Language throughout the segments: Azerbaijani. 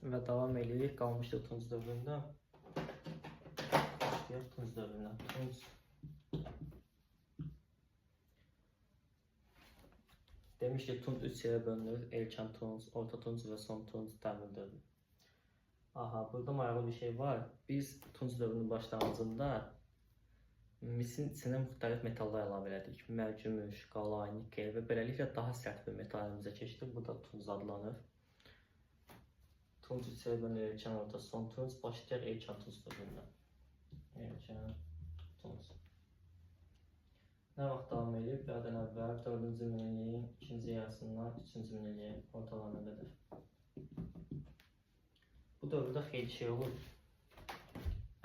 Və davam edirik. Qalmışdıq Tunc dövründə. Başlayaq Tunc dövründə. Demişdik, Tunc 3 yerə bölünür. Erkən Tunc, Orta Tunc və Son Tunc Təmir dövrü. Aha, burada maraqlı bir şey var. Biz Tunc dövrünün başlanğıcında misin içinə müxtəlif metallar əlavə elədik. Mərgümüş, qalay, nikel və beləliklə daha sərt bir metal əlimizə keçdi. Bu da Tunc adlanır. Tunc 3 yerə bölünür. Erkən, Orta, Son Tunc. Başlayaq Erkən Tunc dövründə. Erkən Tunc. Nə vaxt davam edib? Bədən əvvəl 4-cü minilliyin ikinci yarısından 3-cü minilliyin ortalarına qədər. Bu dövrdə xeyli şey olur.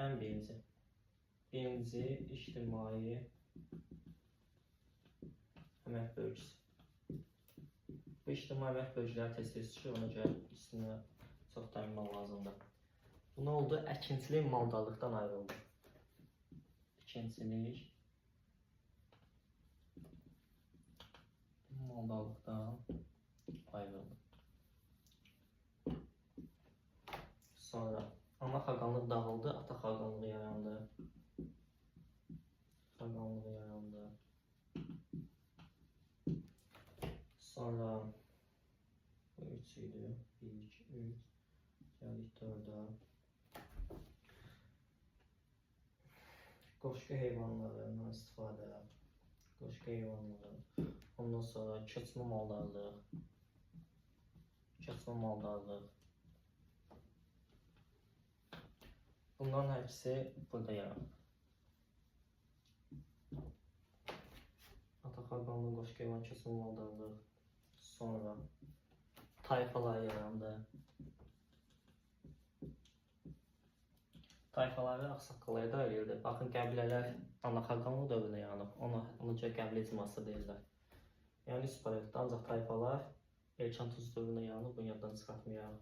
Ən birinci ictimai əmək bölgüsü. Bu ictimai əmək bölgüləri tez-tez çıxır, ona görə üstünə çox təminat lazımdır. Bu nə oldu? Əkinçilik maldarlıqdan ayrıldı. Əkinçilik maldarlıqdan ayrıldı. Sonra ana xaqanlıq dağıldı, ata xaqanlığı yarandı. Sonra bu 3 idi. 1, 2, 3. Gəldik 4-ə. Qoşqu heyvanlarından istifadə. Qoşqu heyvanları. Ondan sonra köçmə maldarlıq. Bunların hepsi burada yaranır. Ata xaqanlıq, qoşqu heyvan, köçmə maldarlıq. Sonra tayfalar yarandı. Tayfaları ağsaqqallara da ayrıldı. Baxın, qəbilələr ana xaqanlıq dövrünə yaranıb. Ona görə qəbilə icması deyirlər. Yəni üst paraleldə ancaq tayfalar Erkən Tunc dövrünə yaranıb, bunu yaddan çıxartmayaq.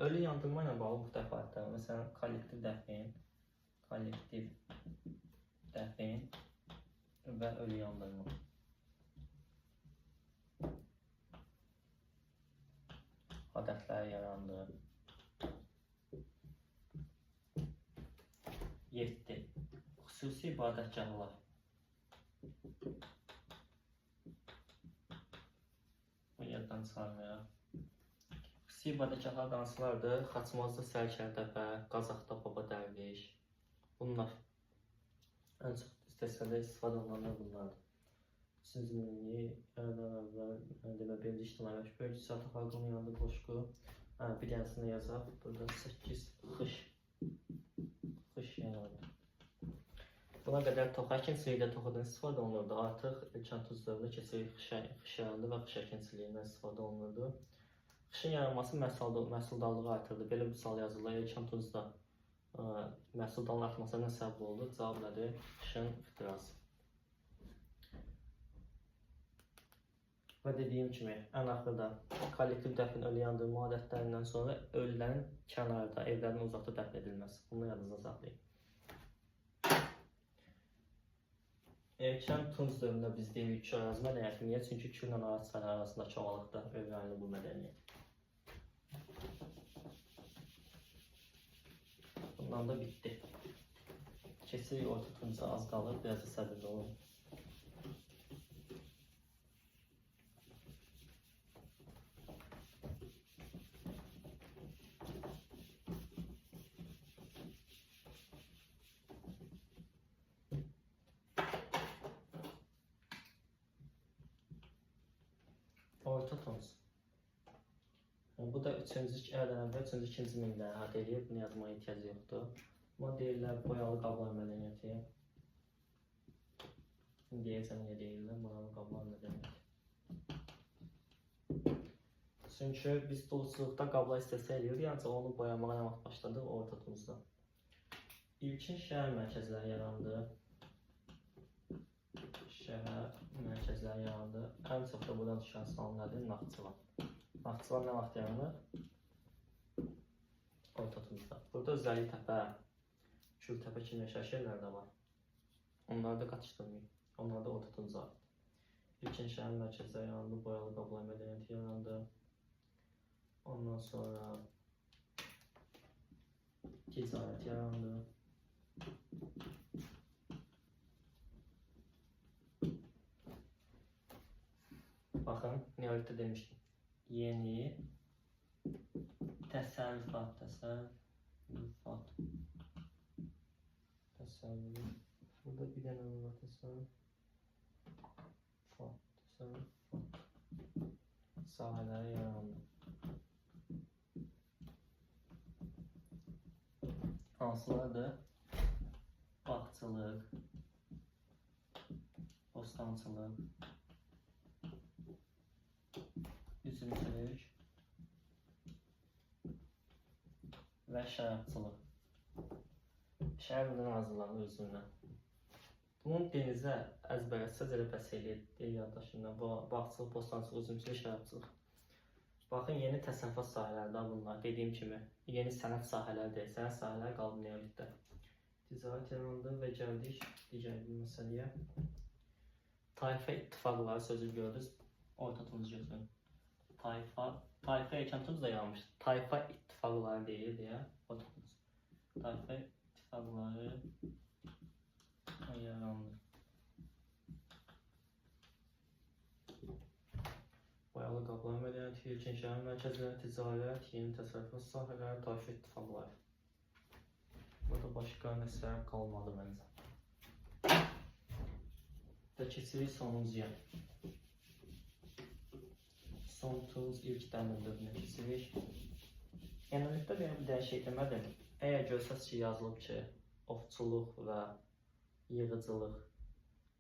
Ölü yandırma ilə bağlı müxtəlif adətlər. Məsələn, kollektiv dəfn və ölü yandırma. Adətlər yarandı. 7. Xüsusi ibadətgahlar. Bunu yaddan çıxarmayaq. Xüsusi ibadətgahlar hansılardır? Xaçmazda Sərkərdəbə, Qazaxda Baba Dərviş. Bunlar ən çox istəsədə istifadə olunanlar bunlardır. 3-cü minillik, əvvəl, birinci ictimai əmək bölgüsü, ata xaqanlıq yanında qoşqu. Bir yansını yazaq. Burada 8 xış yanıldı. Buna qədər tox əkinçiliyi toxudan istifadə olunurdu. Artıq Erkən Tunc dövründə keçirik xış yarandı və xış əkinçiliyindən istifadə olunurdu. Xışın yaranması məhsuldarlığı artırdı. Belə bir sual yazılır. Erkən Tuncda məhsuldarlığın artmasına nə səbəb oldu? Cavab nədir? Xışın ixtirası. Və dediyim kimi, ən axırda kollektiv dəfn, ölü yandırma adətlərindən sonra ölülərin kənarda, evlərin uzaqda dəfn edilməsi. Bunu yadınızda saxlayın. Erkən Tunc dövründə biz deyirik ki, ərazi mədəniyyəti. Niyə? Çünki Kür ilə Araz çayı arasında çoğalıqda öyrənildi bu mədəniyyət. Bundan da bitdi. Keçirik Orta Tunca, az qalır, biraz da səbirli olun. Orta Tunc. Bu da 3-cü əvvəl 3-cü, 2-ci minilliyə əhatə edir. Bunu yazmaya ehtiyac yoxdur. Buna deyirlər boyalı qablar mədəniyyəti. Deyəcəm niyə deyirlər boyalı qablar mədəniyyəti. Çünki biz dulçuluqda qablar istehsal edirik, ancaq onu boyamağa nə vaxt başladıq? Orta Tuncda. İlkin şəhər mərkəzləri yarandı. Ən çox da buradan düşən sual nədir? Naxçıvan. Naxçıvan nə vaxt yaranır? Orta Tuncda. Burada Zəli təpə, Kültəpə kimi yaşayış yerləri də var. Onları da qatışdırmayın. Onlar da Orta Tunca aid. İlkin şəhər mərkəzləri yarandı, boyalı qablar mədəniyyəti yarandı. Ondan sonra ticaret yarandı. Bakın neolit'te demiştim. Yeni təsərrüfat. Burada bir dənə var təsərrüfat. Sahələri yarandı. Hansılardır? Bağçılıq, bostançılıq, üzümçülük və şərabçılıq. Şərabından hazırlanır üzümdən. Bunun denizə əzbərətsəz elə bəs eləyir yaddaşımdan. Bağçılıq, bostançılıq, üzümçülük, şərabçılıq. Baxın, yeni təsərrüfat sahələrdə bunlar. Dediyim kimi, yeni sənət sahələri deyil. Sənət sahələri qaldı neolitdə. Ticarət yarandı və gəldik digər bir məsələyə. Tayfa ittifaqları sözü gördünüz. Orta tunuz götürün. Tayfa ekantunuz da yanmışdı. Tayfa ittifaqları deyil deyə. Orta tunuz. Tayfa ittifaqları yarandı. Boyalı qablar mədəniyyəti, ilkin şəhər mərkəzləri, ticarət, yeni təsərrüfat sahələri, tayfa ittifaqları. Burada başqa nəsələr qalmadı məncə. Və keçirik sonuncuya. Son tuz ilk dəmir dövrünə keçirik. Enolitdə bir dəyişik demədim. Əgər görsəz ki, yazılıb ki, ovçuluq və yığıcılıq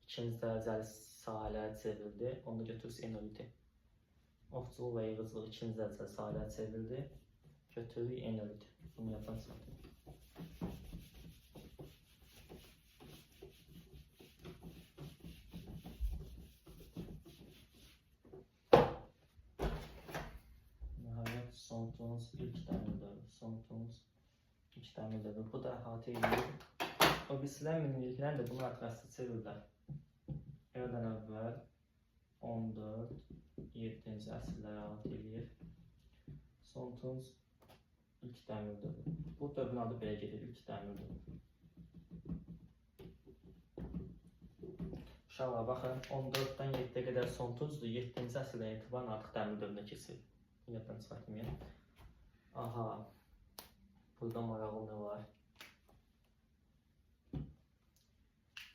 ikinci dərəcəli sahələrə çevrildi, onu götürürüz enoliti. Ovçuluq və yığıcılıq ikinci dərəcəli sahələrə çevrildi, götürürük enoliti. Bunu yapan çıxartın. Son tunus ilk dəmir dövrü. Son tunus ilk dəmir dövrü. Bu da əhatə edir. O birisilər minilliklər də bunu ətraflı çevirlər. Eradan əvvəl 14-7-ci əsrləri əhatə edir. Son tunus ilk dəmir dövrü. Bu dövrün adı belə gedir, ilk dəmir dövrü. Uşaqlar, baxın, 14-dən 7-yə qədər son tunusdur. 7-ci əsrdən etibarən artıq dəmir dövrünə keçir. Yaddan çıxartmayın. Aha, burada maraqlı nə var?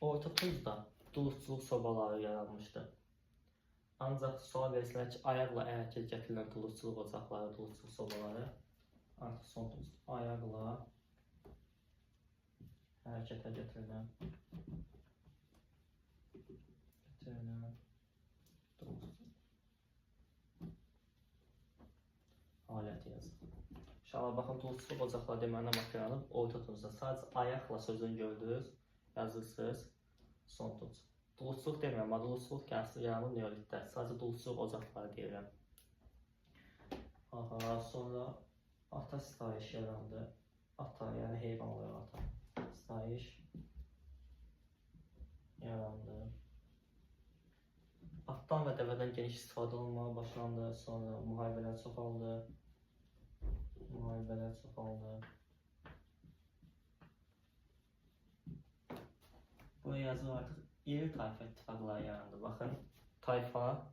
Orta tunuzda duluzçuluq sobaları yaranmışdı. Ancaq sual versələr ki, ayaqla hərəkət gətirilən duluzçuluq ocaqları, duluzçuluq sobaları artıq son tunuzda ayaqla hərəkətə gətirilən aləti yazılır. İnşallah baxın, duluzçuluq ocaqları deməli materialını orta tunuzda sadəcə ayaqla sözünü gördünüz, yazırsınız, son tunuz. Duluzçuluq demirəm, duluzçuluq gəlsin yaranır neolitdə. Sadəcə duluzçuluq ocaqları deyirəm. Aha, sonra ata sitayiş yarandı. Ata, yəni heyvan olaraq ata. Sitayiş yarandı. Atdan və dəvədən geniş istifadə olunmağa başlandı. Sonra müharibələr çoxaldı. Buraya yazılır artıq iri tayfa ittifaqları yarandı. Baxın, tayfa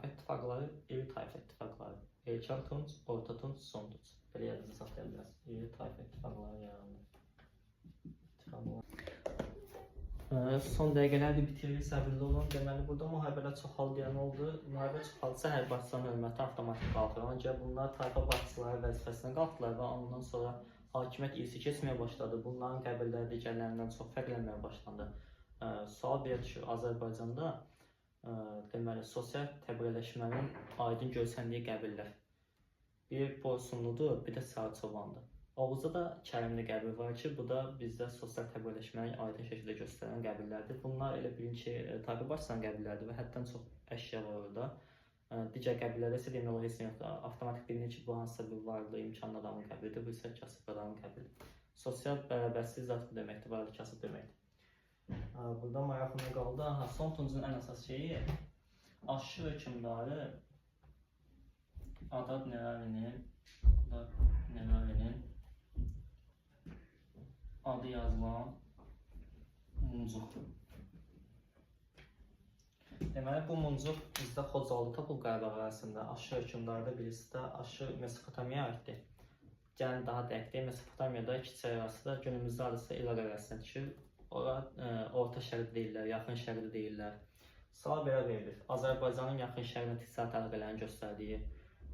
ittifaqları, iri tayfa ittifaqları. Erkən tunc, orta tunc, son tunc. Belə yazıcı saxlaya bilərsiniz. İri tayfa ittifaqları yarandı. Son dəqiqələrdə bitirilir, səbirli olun. Deməli, burada müharibələr çoxaldı deyən oldu. Müharibə çoxaldısa, hər başçıların hörməti avtomatik qalxır. Ancaq bunlar tayfa başçıları vəzifəsinə qalxdılar və ondan sonra hakimiyyət irsi keçməyə başladı. Bunların qəbirləri digərlərindən çox fərqlənməyə başlandı. Sual verir ki, Azərbaycanda deməli, sosial təbəqələşmənin aydın görsəndiyi qəbirlər. Bir Boysunludur, bir də Sarıçovandır. Oğuzda da Kərimli qəbir var ki, bu da bizdə sosial təbəqələşməni aydın şəkildə göstərən qəbirlərdir. Bunlar elə bilin ki, tayfa başçılarının qəbirlərdir və həddən çox əşya var orada. Digər qəbirlərdə isə demək olar heç nə yoxdur. Avtomatik bilinir ki, bu hansısa bir varlı, imkanlı adamın qəbiridir, bu isə kasıb adamın qəbiridir. Sosial bərabərsizlik zat bu deməkdir, varlı kasıb deməkdir. Burada maraqlı qaldı. Son tuncun ən əsas şeyi aşırı hökmdarı Adad Neravinin adı yazılan muncuq. Deməli, bu muncuq bizdə Xocalı tapılıb Qarabağ arasında. Aşı hökmdarda birisi də aşı Mesopotamiya aiddir. Gəlin daha dəqiq deyək, Mesopotamiyada iki çay arası da günümüzdə arası İraq arasında düşür. Ora Orta Şərq deyirlər, Yaxın Şərq deyirlər. Sual belə verilir. Azərbaycanın Yaxın Şərqlə ticarət əlaqələrini göstərdiyi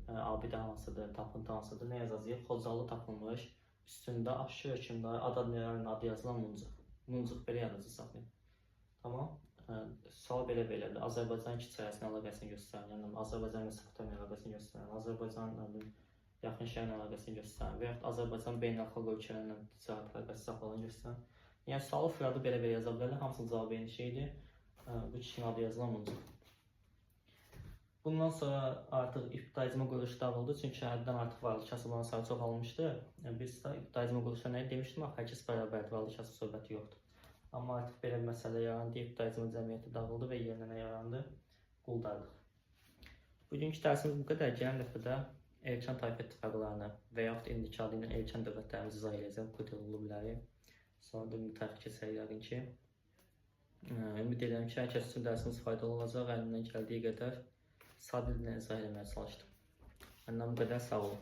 abidə hansıdır, tapıntı hansıdır? Nə yazacağıq? Xocalı tapılmış, üstündə aşı hökmdarı Adad Neravinin adı yazılan muncuq. Muncuq belə yadınızda saxlayın. Tamam. Sual belə-belədir. Azərbaycan iki çay arasının əlaqəsini göstərin. Yəni Azərbaycan Mesopotamiya əlaqəsini göstərin. Azərbaycan Yaxın Şərq əlaqəsini göstərin və yaxud Azərbaycan beynəlxalq ölkələrlə ticarət əlaqəsi saxladığını göstərin. Yəni sualı fırladı belə-belə yaza bilərlər. Hamısının cavabı eyni şeydir. Bu kişinin adı yazılan muncuq. Bundan sonra artıq ibtidaizmə quruluş dağıldı. Çünki həddən artıq varlı kasıbların sayı çoxalmışdı. Biz də ibtidaizmə quruluşa nə demişdim? Hər kəs bərabərdir, varlı kasıb söhbəti yoxdur. Amma artıq belə bir məsələ yarandı, ibtidaizm cəmiyyəti dağıldı və yerinə nə yarandı? Quldarlıq. Bugünkü dərsimiz bu qədər. Gələn dəfədə erkən tayfa ittifaqlarını və yaxud indiki adı ilə erkən dövlətlərimizi izah edəcəm, Kutelulu biləri. Sonra da mütəxir keçərik yəqin ki. Ümid edirəm ki, hər kəs üçün dərsimiz faydalı olacaq. Əlimdən gəldiyi qədər sadə dillə izah etməyə çalışdım. Məndən bu qədər, sağ olun.